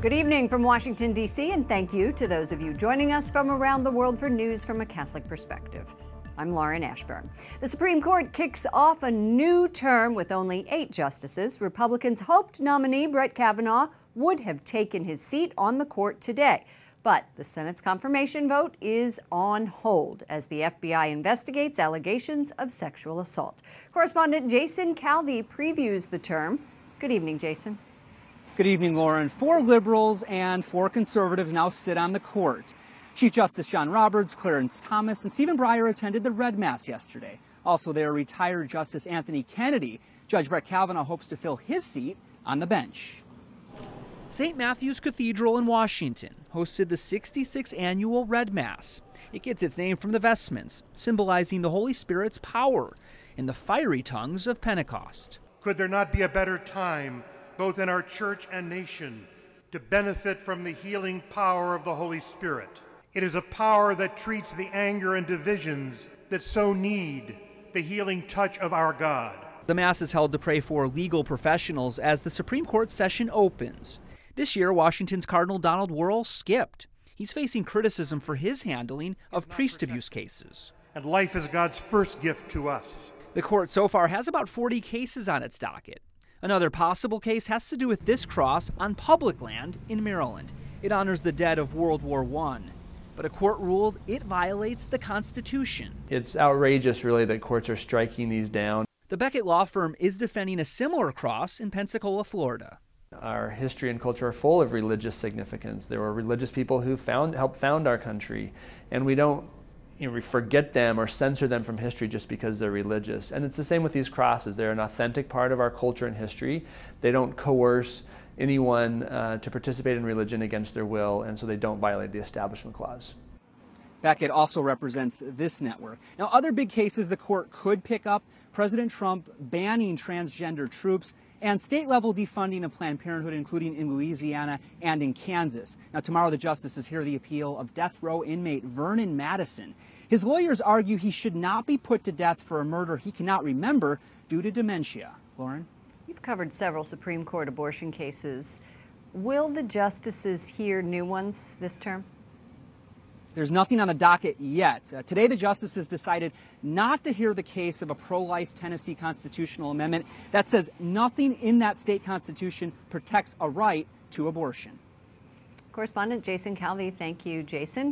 Good evening from Washington, D.C., and thank you to those of you joining us from around the world for news from a Catholic perspective. I'm Lauren Ashburn. The Supreme Court kicks off a new term with only 8 justices. Republicans hoped nominee Brett Kavanaugh would have taken his seat on the court today. But the Senate's confirmation vote is on hold as the FBI investigates allegations of sexual assault. Correspondent Jason Calvi previews the term. Good evening, Jason. Good evening, Lauren. 4 liberals and 4 conservatives now sit on the court. Chief Justice John Roberts, Clarence Thomas, and Stephen Breyer attended the Red Mass yesterday. Also there, retired Justice Anthony Kennedy. Judge Brett Kavanaugh hopes to fill his seat on the bench. St. Matthew's Cathedral in Washington hosted the 66th annual Red Mass. It gets its name from the vestments, symbolizing the Holy Spirit's power in the fiery tongues of Pentecost. Could there not be a better time, both in our church and nation, to benefit from the healing power of the Holy Spirit? It is a power that treats the anger and divisions that so need the healing touch of our God. The Mass is held to pray for legal professionals as the Supreme Court session opens. This year, Washington's Cardinal Donald Wuerl skipped. He's facing criticism for his handling of priest abuse cases. And life is God's first gift to us. The court so far has about 40 cases on its docket. Another possible case has to do with this cross on public land in Maryland. It honors the dead of World War I. But a court ruled it violates the Constitution. It's outrageous, really, that courts are striking these down. The Beckett law firm is defending a similar cross in Pensacola, Florida. Our history and culture are full of religious significance. There were religious people who helped found our country, and we don't we forget them or censor them from history just because they're religious. And it's the same with these crosses. They're an authentic part of our culture and history. They don't coerce anyone to participate in religion against their will, and so they don't violate the Establishment Clause. Beckett also represents this network. Now, other big cases the court could pick up: President Trump banning transgender troops and state-level defunding of Planned Parenthood, including in Louisiana and in Kansas. Now, tomorrow the justices hear the appeal of death row inmate Vernon Madison. His lawyers argue he should not be put to death for a murder he cannot remember due to dementia. Lauren? You've covered several Supreme Court abortion cases. Will the justices hear new ones this term? There's nothing on the docket yet. Today, the justices decided not to hear the case of a pro-life Tennessee constitutional amendment that says nothing in that state constitution protects a right to abortion. Correspondent Jason Calvi, thank you, Jason.